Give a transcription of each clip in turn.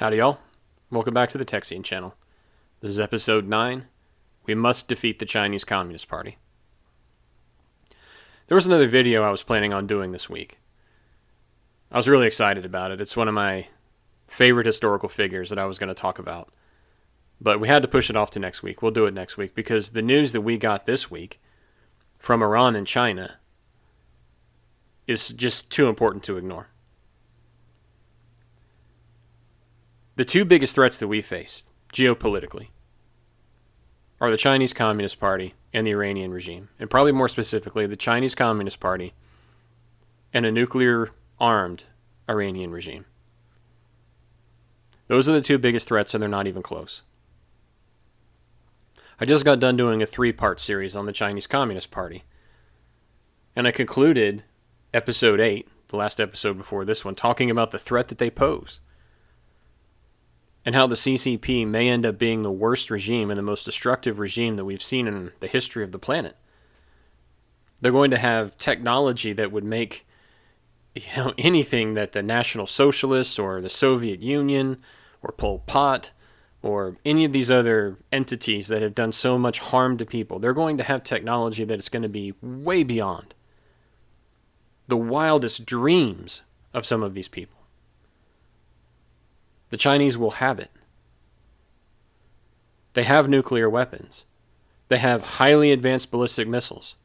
Howdy y'all, welcome back to the Texian channel. This is episode 9, We Must Defeat the Chinese Communist Party. There was another video I was planning on doing this week. I was really excited about it. It's one of my favorite historical figures that I was going to talk about. But we had to push it off to next week. We'll do it next week because the news that we got this week from Iran and China is just too important to ignore. The two biggest threats that we face, geopolitically, are the Chinese Communist Party and the Iranian regime. And probably more specifically, the Chinese Communist Party and a nuclear-armed Iranian regime. Those are the two biggest threats, and they're not even close. I just got done doing a 3-part series on the Chinese Communist Party. And I concluded episode 8, the last episode before this one, talking about the threat that they pose. And how the CCP may end up being the worst regime and the most destructive regime that we've seen in the history of the planet. They're going to have technology that would make anything that the National Socialists or the Soviet Union or Pol Pot or any of these other entities that have done so much harm to people, they're going to have technology that is going to be way beyond the wildest dreams of some of these people. The Chinese will have it. They have nuclear weapons. They have highly advanced ballistic missiles.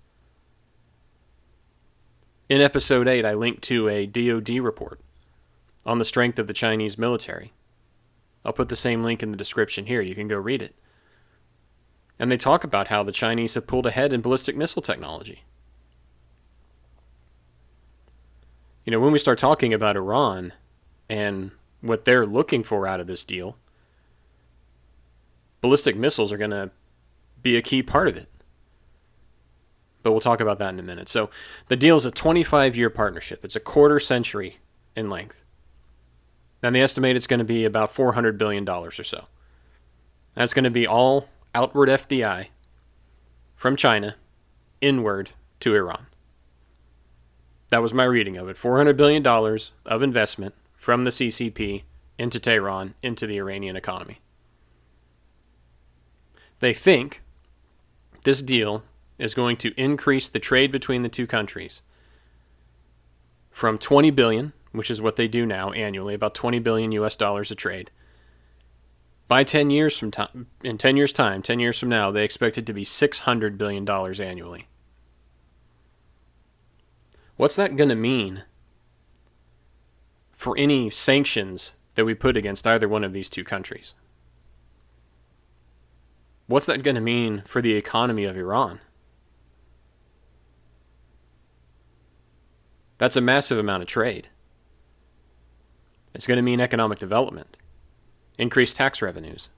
In episode 8, I linked to a DoD report on the strength of the Chinese military. I'll put the same link in the description here. You can go read it. And they talk about how the Chinese have pulled ahead in ballistic missile technology. You know, when we start talking about Iran and what they're looking for out of this deal, ballistic missiles are going to be a key part of it. But we'll talk about that in a minute. So the deal is a 25-year partnership. It's a quarter century in length. And they estimate it's going to be about $400 billion or so. That's going to be all outward FDI from China inward to Iran. That was my reading of it. $400 billion of investment from the CCP into Tehran, into the Iranian economy. They think this deal is going to increase the trade between the two countries from 20 billion, which is what they do now annually, about 20 billion US dollars a trade. By 10 years from time, in 10 years time, 10 years from now, they expect it to be $600 billion annually. What's that going to mean for any sanctions that we put against either one of these two countries? What's that going to mean for the economy of Iran? That's a massive amount of trade. It's going to mean economic development, increased tax revenues.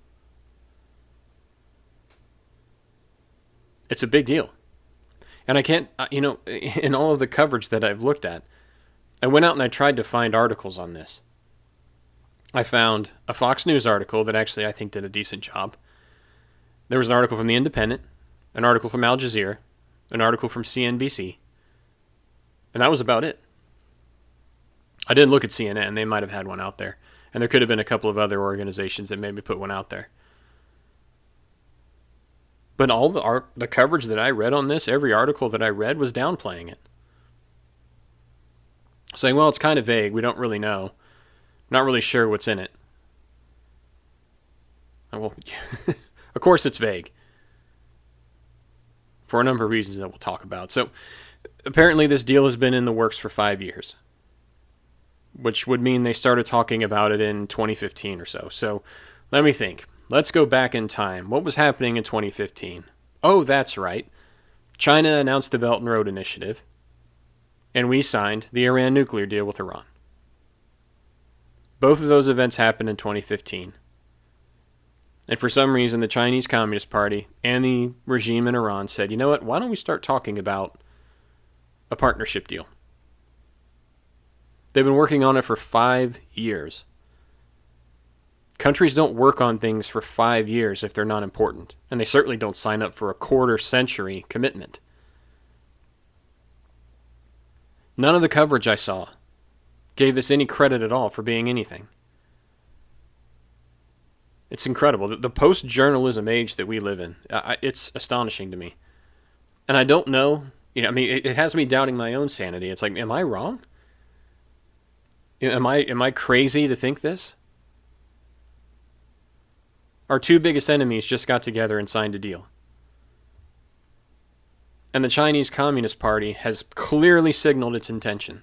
It's a big deal. And I can't, in all of the coverage that I've looked at, I went out and I tried to find articles on this. I found a Fox News article that actually I think did a decent job. There was an article from the Independent, an article from Al Jazeera, an article from CNBC, and that was about it. I didn't look at CNN. They might have had one out there. And there could have been a couple of other organizations that maybe put one out there. But all the coverage that I read on this, every article that I read was downplaying it. Saying, well, it's kind of vague. We don't really know. Not really sure what's in it. Well, of course it's vague. For a number of reasons that we'll talk about. So, apparently this deal has been in the works for 5 years. Which would mean they started talking about it in 2015 or so. So, let me think. Let's go back in time. What was happening in 2015? Oh, that's right. China announced the Belt and Road Initiative. And we signed the Iran nuclear deal with Iran. Both of those events happened in 2015. And for some reason, the Chinese Communist Party and the regime in Iran said, you know what, why don't we start talking about a partnership deal? They've been working on it for 5 years. Countries don't work on things for 5 years if they're not important. And they certainly don't sign up for a quarter century commitment. None of the coverage I saw gave this any credit at all for being anything. It's incredible. The post-journalism age that we live in, it's astonishing to me. And I don't know, I mean, it has me doubting my own sanity. It's like, am I wrong? Am I crazy to think this? Our two biggest enemies just got together and signed a deal. And the Chinese Communist Party has clearly signaled its intention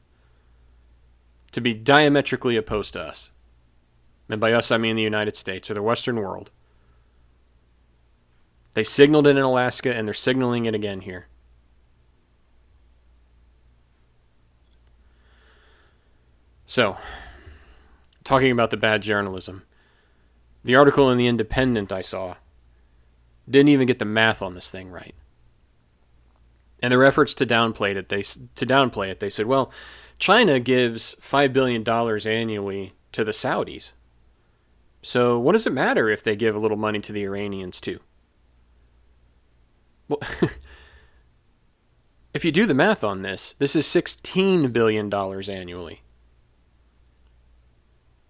to be diametrically opposed to us. And by us, I mean the United States or the Western world. They signaled it in Alaska, and they're signaling it again here. So, talking about the bad journalism, the article in the Independent I saw didn't even get the math on this thing right. And their efforts to downplay it, they said, well, China gives $5 billion annually to the Saudis. So what does it matter if they give a little money to the Iranians too? Well, if you do the math on this is $16 billion annually.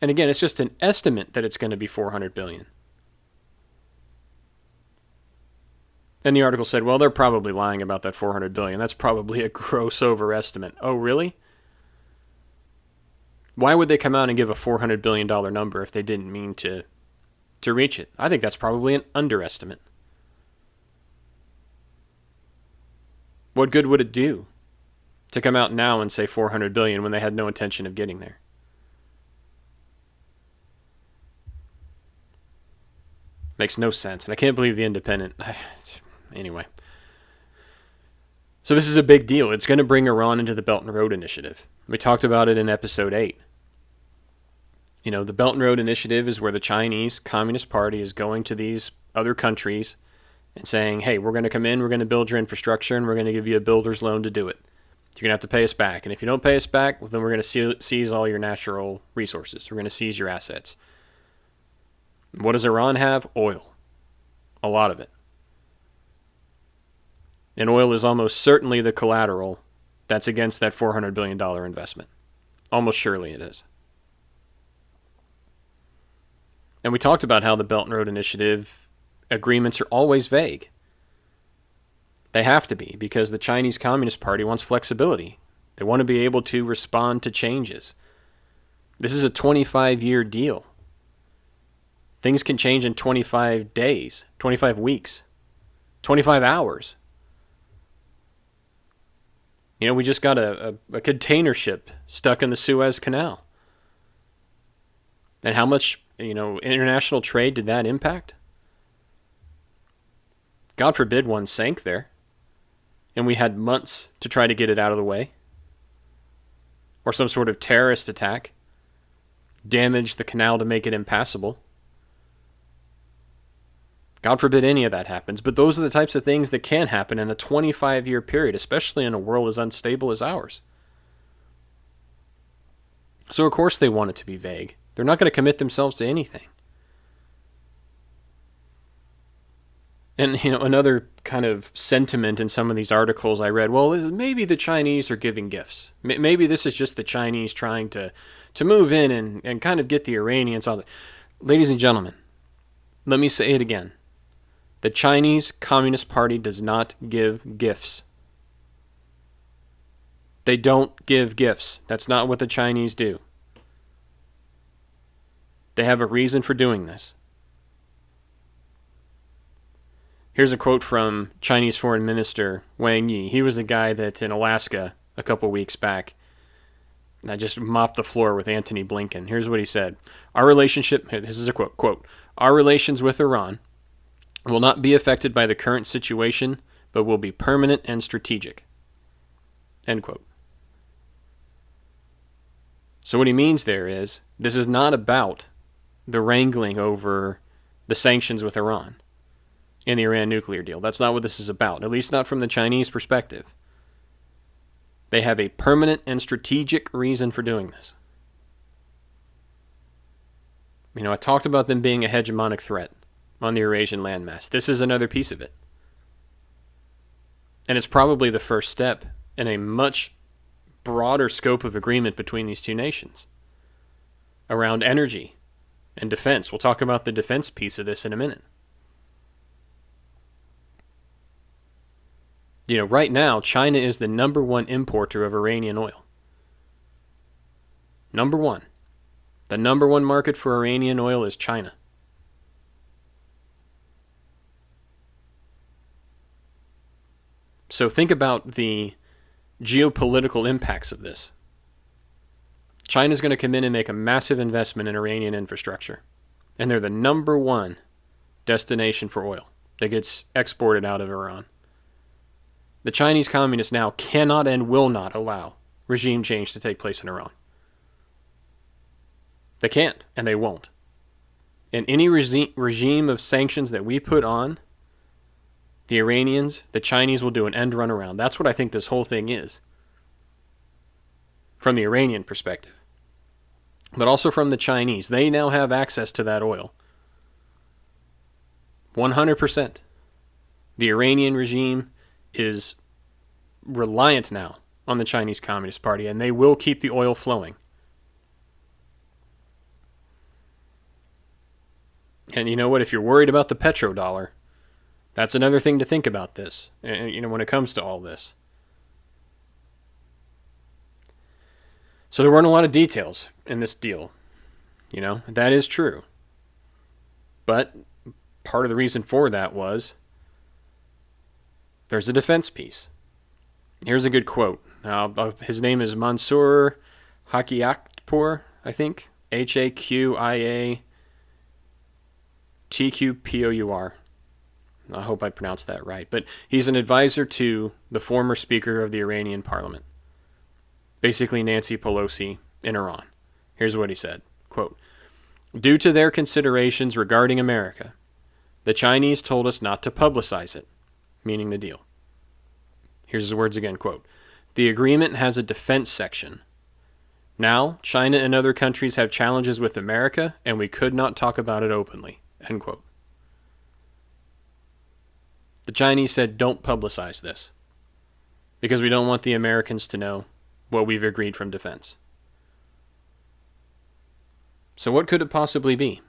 And again, it's just an estimate that it's going to be $400 billion. And the article said, well, they're probably lying about that $400 billion. That's probably a gross overestimate. Oh, really? Why would they come out and give a $400 billion number if they didn't mean to reach it? I think that's probably an underestimate. What good would it do to come out now and say $400 billion when they had no intention of getting there? Makes no sense. And I can't believe the Independent. Anyway. So this is a big deal. It's going to bring Iran into the Belt and Road Initiative. We talked about it in episode 8. The Belt and Road Initiative is where the Chinese Communist Party is going to these other countries and saying, hey, we're going to come in, we're going to build your infrastructure, and we're going to give you a builder's loan to do it. You're going to have to pay us back. And if you don't pay us back, well, then we're going to seize all your natural resources. We're going to seize your assets. What does Iran have? Oil. A lot of it. And oil is almost certainly the collateral that's against that $400 billion investment. Almost surely it is. And we talked about how the Belt and Road Initiative agreements are always vague. They have to be, because the Chinese Communist Party wants flexibility. They want to be able to respond to changes. This is a 25-year deal. Things can change in 25 days, 25 weeks, 25 hours. We just got a container ship stuck in the Suez Canal. And how much, international trade did that impact? God forbid one sank there. And we had months to try to get it out of the way. Or some sort of terrorist attack damaged the canal to make it impassable. God forbid any of that happens, but those are the types of things that can happen in a 25-year period, especially in a world as unstable as ours. So of course they want it to be vague. They're not going to commit themselves to anything. And, another kind of sentiment in some of these articles I read, well, maybe the Chinese are giving gifts. Maybe this is just the Chinese trying to move in and kind of get the Iranians on. Ladies and gentlemen, let me say it again. The Chinese Communist Party does not give gifts. They don't give gifts. That's not what the Chinese do. They have a reason for doing this. Here's a quote from Chinese Foreign Minister Wang Yi. He was the guy that in Alaska a couple weeks back, I just mopped the floor with Antony Blinken. Here's what he said. Our relationship, this is a quote, our relations with Iran will not be affected by the current situation, but will be permanent and strategic. End quote. So what he means there is, this is not about the wrangling over the sanctions with Iran in the Iran nuclear deal. That's not what this is about, at least not from the Chinese perspective. They have a permanent and strategic reason for doing this. I talked about them being a hegemonic threat on the Eurasian landmass. This is another piece of it. And it's probably the first step in a much broader scope of agreement between these two nations around energy, and defense. We'll talk about the defense piece of this in a minute. Right now, China is the number one importer of Iranian oil. Number one. The number one market for Iranian oil is China. So think about the geopolitical impacts of this. China's going to come in and make a massive investment in Iranian infrastructure. And they're the number one destination for oil that gets exported out of Iran. The Chinese communists now cannot and will not allow regime change to take place in Iran. They can't, and they won't. And any regime of sanctions that we put on the Iranians, the Chinese will do an end run around. That's what I think this whole thing is. From the Iranian perspective. But also from the Chinese. They now have access to that oil. 100%. The Iranian regime is reliant now on the Chinese Communist Party, and they will keep the oil flowing. And you know what? If you're worried about the petrodollar, that's another thing to think about this, when it comes to all this. So there weren't a lot of details in this deal. That is true. But part of the reason for that was there's a defense piece. Here's a good quote. His name is Mansour Haqiqatpour, I think. Haqiaqatpour. I hope I pronounced that right. But he's an advisor to the former Speaker of the Iranian Parliament. Basically Nancy Pelosi in Iran. Here's what he said. Quote, "Due to their considerations regarding America, the Chinese told us not to publicize it," meaning the deal. Here's his words again, quote, "The agreement has a defense section. Now, China and other countries have challenges with America, and we could not talk about it openly," end quote. The Chinese said, don't publicize this, because we don't want the Americans to know what we've agreed from defense. So what could it possibly be?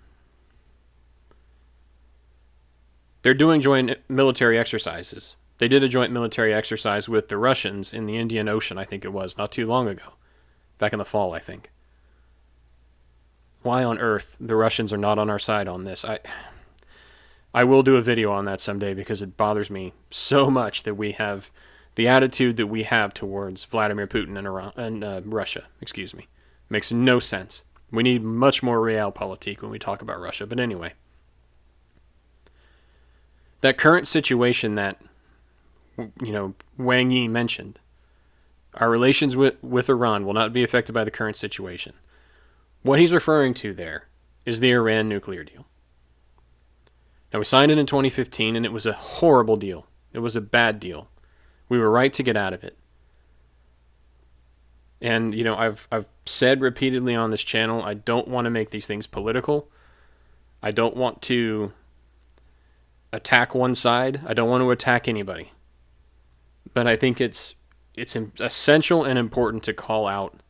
They're doing joint military exercises. They did a joint military exercise with the Russians in the Indian Ocean, I think it was, not too long ago. Back in the fall, I think. Why on earth the Russians are not on our side on this? I will do a video on that someday because it bothers me so much that we have the attitude that we have towards Vladimir Putin and Russia. Makes no sense. We need much more realpolitik when we talk about Russia. But anyway, that current situation that Wang Yi mentioned, our relations with Iran will not be affected by the current situation. What he's referring to there is the Iran nuclear deal. Now, we signed it in 2015, and it was a horrible deal. It was a bad deal. We were right to get out of it. And, I've said repeatedly on this channel, I don't want to make these things political. I don't want to attack one side. I don't want to attack anybody. But I think it's essential and important to call out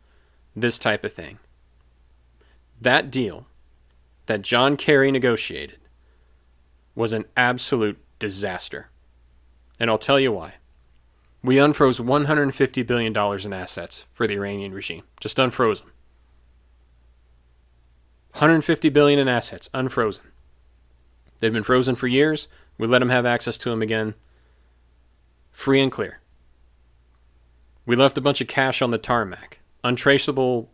this type of thing. That deal that John Kerry negotiated was an absolute disaster. And I'll tell you why. We unfroze $150 billion in assets for the Iranian regime. Just unfroze them. $150 billion in assets, unfrozen. They've been frozen for years. We let them have access to them again, free and clear. We left a bunch of cash on the tarmac, untraceable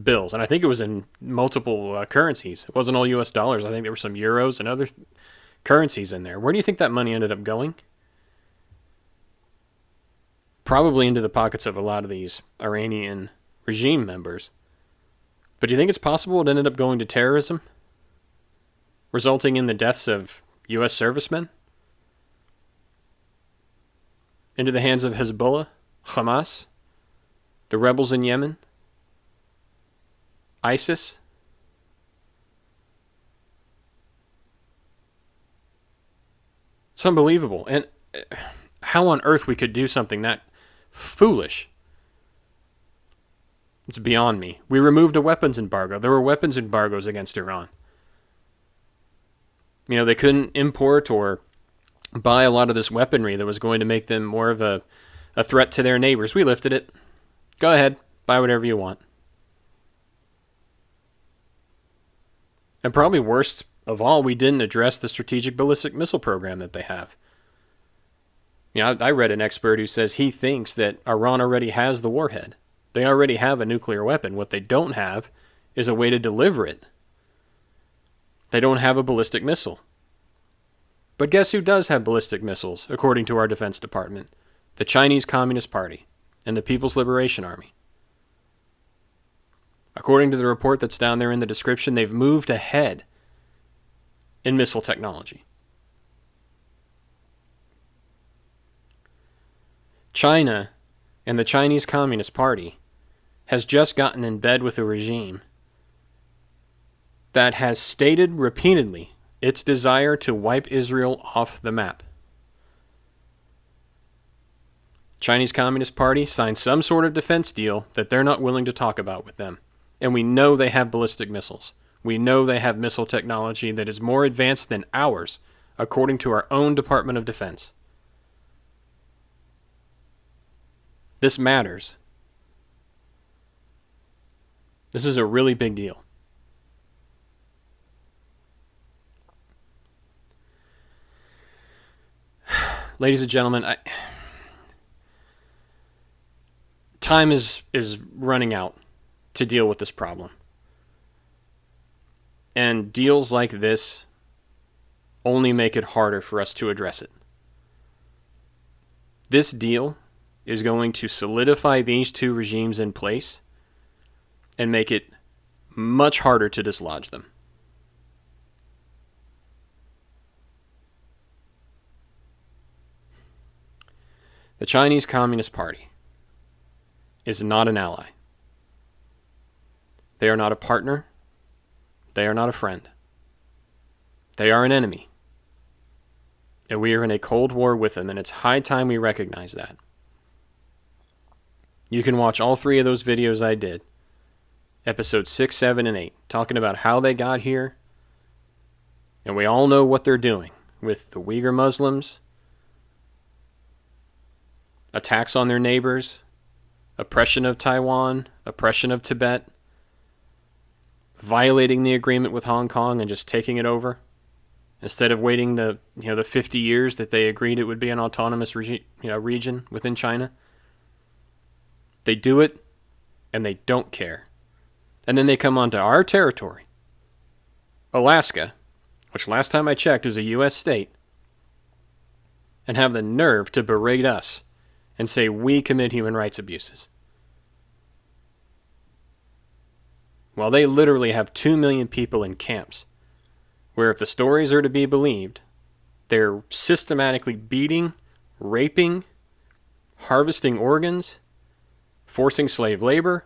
bills, and I think it was in multiple currencies. It wasn't all U.S. dollars. I think there were some euros and other currencies in there. Where do you think that money ended up going? Probably into the pockets of a lot of these Iranian regime members. But do you think it's possible it ended up going to terrorism, resulting in the deaths of U.S. servicemen? Into the hands of Hezbollah, Hamas, the rebels in Yemen, ISIS? It's unbelievable. And how on earth we could do something that foolish, It's beyond me. We removed a weapons embargo. There were weapons embargoes against Iran. They couldn't import or buy a lot of this weaponry that was going to make them more of a threat to their neighbors. We lifted it. Go ahead, buy whatever you want. And probably worst of all, we didn't address the strategic ballistic missile program that they have. I read an expert who says he thinks that Iran already has the warhead. They already have a nuclear weapon. What they don't have is a way to deliver it. They don't have a ballistic missile. But guess who does have ballistic missiles, according to our Defense Department? The Chinese Communist Party and the People's Liberation Army. According to the report that's down there in the description, they've moved ahead in missile technology. China and the Chinese Communist Party has just gotten in bed with a regime that has stated repeatedly its desire to wipe Israel off the map. Chinese Communist Party signed some sort of defense deal that they're not willing to talk about with them. And we know they have ballistic missiles. We know they have missile technology that is more advanced than ours, according to our own Department of Defense. This matters. This is a really big deal. Ladies and gentlemen, time is running out to deal with this problem. And deals like this only make it harder for us to address it. This deal is going to solidify these two regimes in place and make it much harder to dislodge them. The Chinese Communist Party is not an ally. They are not a partner. They are not a friend. They are an enemy. And we are in a cold war with them, and it's high time we recognize that. You can watch all three of those videos I did, episodes 6, 7, and 8, talking about how they got here. And we all know what they're doing with the Uyghur Muslims, attacks on their neighbors, oppression of Taiwan, oppression of Tibet, violating the agreement with Hong Kong and just taking it over instead of waiting the 50 years that they agreed it would be an autonomous region within China. They do it and they don't care. And then they come onto our territory, Alaska, which last time I checked is a U.S. state, and have the nerve to berate us and say we commit human rights abuses. Well, they literally have 2 million people in camps, where if the stories are to be believed, they're systematically beating, raping, harvesting organs, forcing slave labor,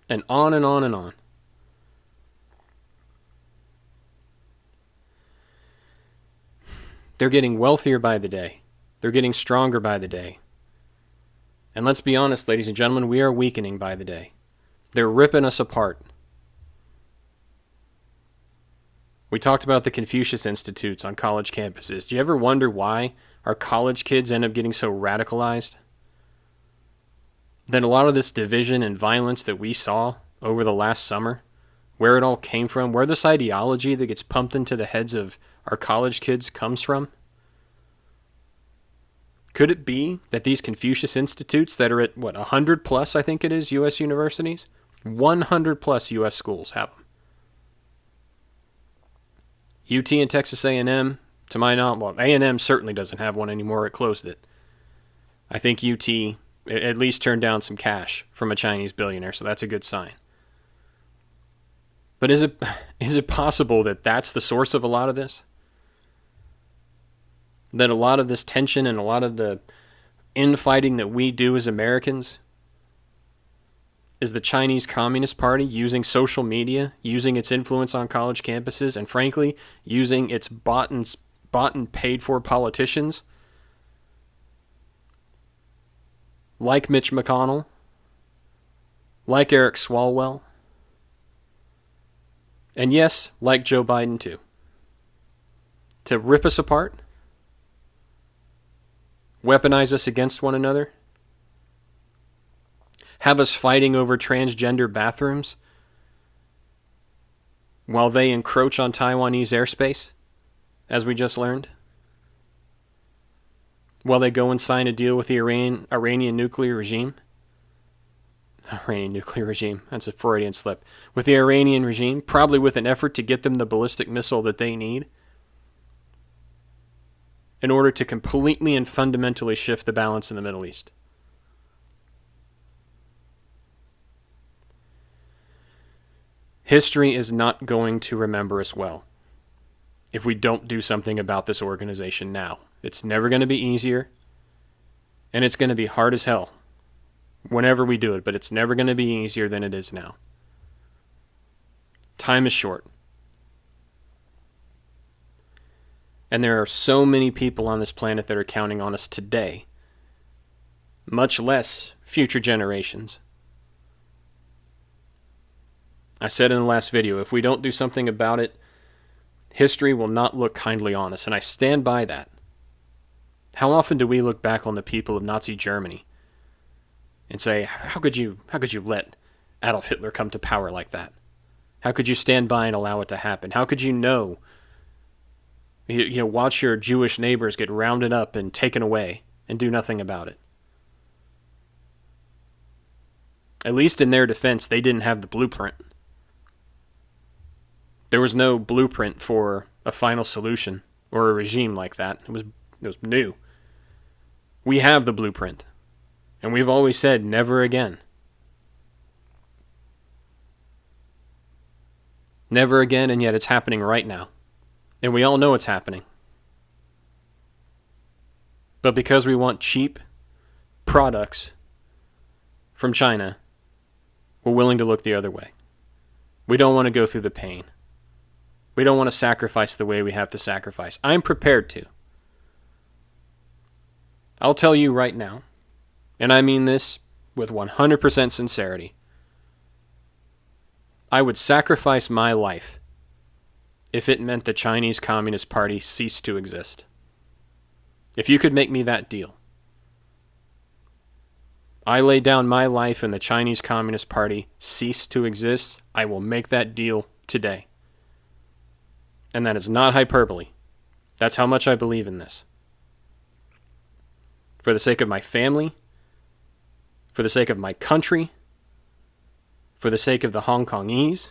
and on and on and on. They're getting wealthier by the day. They're getting stronger by the day. And let's be honest, ladies and gentlemen, we are weakening by the day. They're ripping us apart. We talked about the Confucius Institutes on college campuses. Do you ever wonder why our college kids end up getting so radicalized? Then a lot of this division and violence that we saw over the last summer, where it all came from, where this ideology that gets pumped into the heads of our college kids comes from? Could it be that these Confucius Institutes that are at, 100 plus, I think it is, U.S. universities? 100 plus U.S. schools have them. UT and Texas A&M, to my knowledge, A&M certainly doesn't have one anymore. It closed it. I think UT at least turned down some cash from a Chinese billionaire, so that's a good sign. But is it possible that that's the source of a lot of this? That a lot of this tension and a lot of the infighting that we do as Americans is the Chinese Communist Party using social media, using its influence on college campuses, and frankly, using its bought and paid for politicians like Mitch McConnell, like Eric Swalwell, and yes, like Joe Biden too, to rip us apart, weaponize us against one another, have us fighting over transgender bathrooms while they encroach on Taiwanese airspace, as we just learned, while they go and sign a deal with the Iranian nuclear regime. Iranian nuclear regime, that's a Freudian slip. With the Iranian regime, probably with an effort to get them the ballistic missile that they need in order to completely and fundamentally shift the balance in the Middle East. History is not going to remember us well if we don't do something about this organization now. It's never going to be easier, and it's going to be hard as hell whenever we do it, but it's never going to be easier than it is now. Time is short. And there are so many people on this planet that are counting on us today, much less future generations. I said in the last video, if we don't do something about it, history will not look kindly on us, and I stand by that. How often do we look back on the people of Nazi Germany and say, how could you let Adolf Hitler come to power like that? How could you stand by and allow it to happen? How could you know, watch your Jewish neighbors get rounded up and taken away and do nothing about it? At least in their defense, they didn't have the blueprint. There was no blueprint for a final solution or a regime like that. It was new. We have the blueprint. And we've always said, never again. Never again, and yet it's happening right now. And we all know it's happening. But because we want cheap products from China, we're willing to look the other way. We don't want to go through the pain. We don't want to sacrifice the way we have to sacrifice. I'm prepared to. I'll tell you right now, and I mean this with 100% sincerity, I would sacrifice my life if it meant the Chinese Communist Party ceased to exist. If you could make me that deal. I lay down my life and the Chinese Communist Party cease to exist, I will make that deal today. And that is not hyperbole. That's how much I believe in this. For the sake of my family, for the sake of my country, for the sake of the Hong Kongese,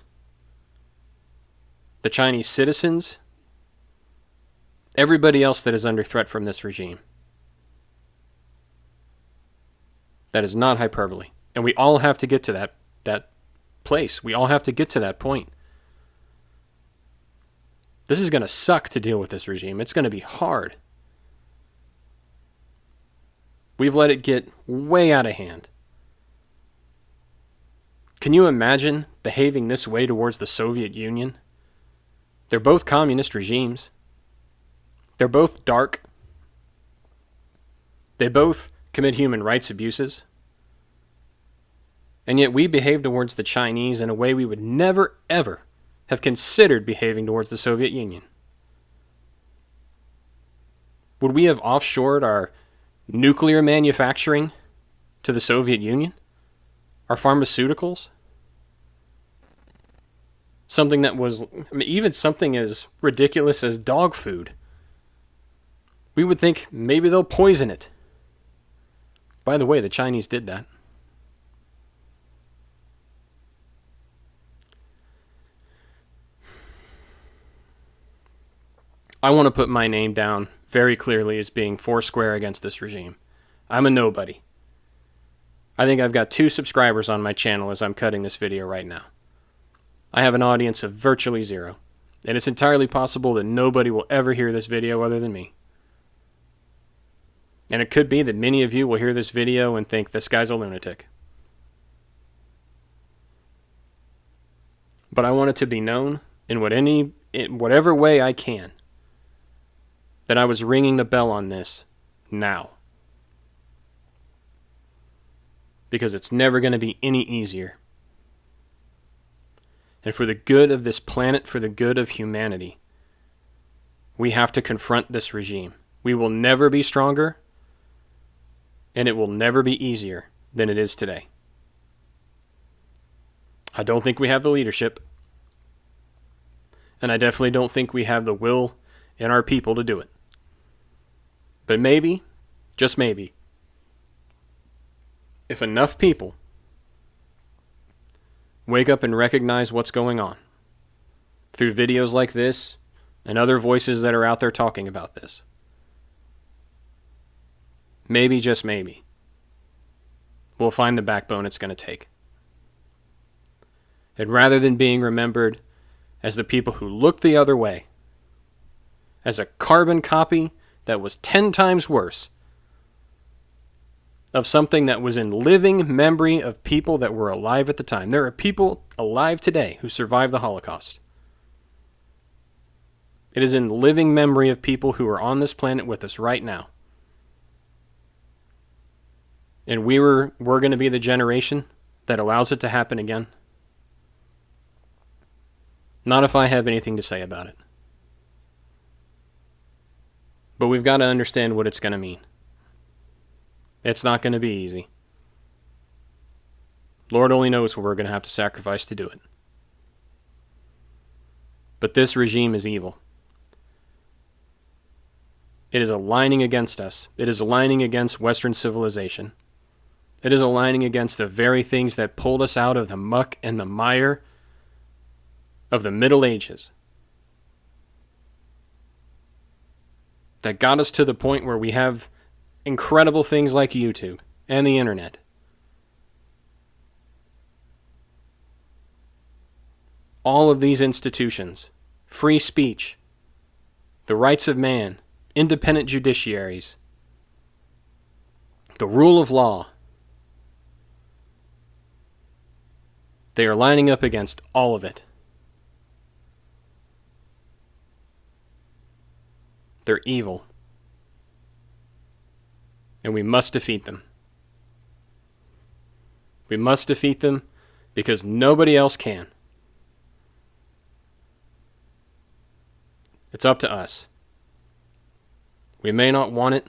the Chinese citizens, everybody else that is under threat from this regime. That is not hyperbole. And we all have to get to that place. We all have to get to that point. This is going to suck to deal with this regime. It's going to be hard. We've let it get way out of hand. Can you imagine behaving this way towards the Soviet Union? They're both communist regimes. They're both dark. They both commit human rights abuses. And yet we behave towards the Chinese in a way we would never, ever have considered behaving towards the Soviet Union. Would we have offshored our nuclear manufacturing to the Soviet Union? Our pharmaceuticals? Something that was, even something as ridiculous as dog food. We would think maybe they'll poison it. By the way, the Chinese did that. I want to put my name down very clearly as being foursquare against this regime. I'm a nobody. I think I've got 2 subscribers on my channel as I'm cutting this video right now. I have an audience of virtually 0. And it's entirely possible that nobody will ever hear this video other than me. And it could be that many of you will hear this video and think this guy's a lunatic. But I want it to be known in whatever way I can that I was ringing the bell on this now. Because it's never going to be any easier and for the good of this planet, for the good of humanity, we have to confront this regime. We will never be stronger, and it will never be easier than it is today. I don't think we have the leadership, and I definitely don't think we have the will in our people to do it. But maybe, just maybe, if enough people wake up and recognize what's going on through videos like this and other voices that are out there talking about this, maybe, just maybe, we'll find the backbone it's going to take. And rather than being remembered as the people who looked the other way, as a carbon copy that was 10 times worse of something that was in living memory of people that were alive at the time. There are people alive today who survived the Holocaust. It is in living memory of people who are on this planet with us right now. And we're going to be the generation that allows it to happen again. Not if I have anything to say about it. But we've got to understand what it's going to mean. It's not going to be easy. Lord only knows what we're going to have to sacrifice to do it. But this regime is evil. It is aligning against us. It is aligning against Western civilization. It is aligning against the very things that pulled us out of the muck and the mire of the Middle Ages. That got us to the point where we have incredible things like YouTube and the internet. All of these institutions, free speech, the rights of man, independent judiciaries, the rule of law, they are lining up against all of it. They're evil. And we must defeat them. We must defeat them because nobody else can. It's up to us. We may not want it,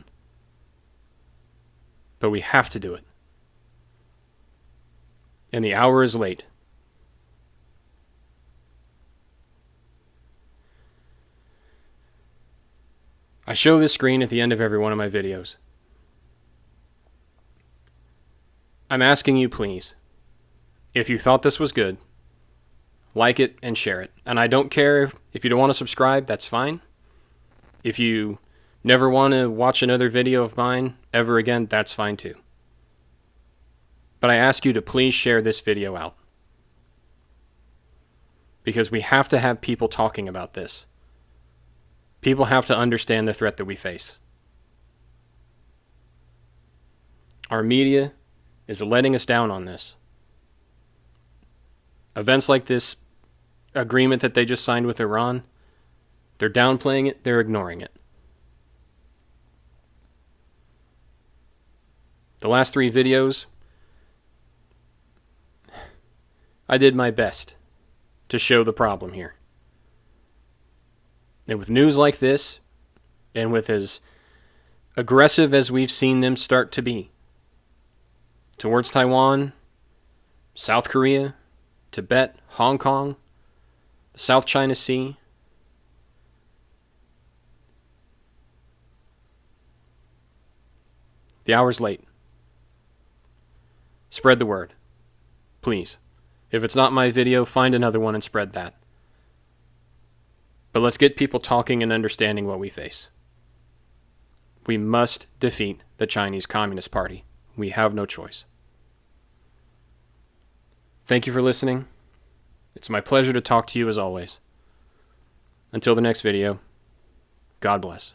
but we have to do it. And the hour is late. I show this screen at the end of every one of my videos. I'm asking you, please, if you thought this was good, like it and share it. And I don't care if you don't want to subscribe, that's fine. If you never want to watch another video of mine ever again, that's fine too. But I ask you to please share this video out. Because we have to have people talking about this. People have to understand the threat that we face. Our media is letting us down on this. Events like this agreement that they just signed with Iran, they're downplaying it, they're ignoring it. The last 3 videos, I did my best to show the problem here. And with news like this, and with as aggressive as we've seen them start to be, towards Taiwan, South Korea, Tibet, Hong Kong, the South China Sea, the hour's late. Spread the word. Please. If it's not my video, find another one and spread that. But let's get people talking and understanding what we face. We must defeat the Chinese Communist Party. We have no choice. Thank you for listening. It's my pleasure to talk to you as always. Until the next video, God bless.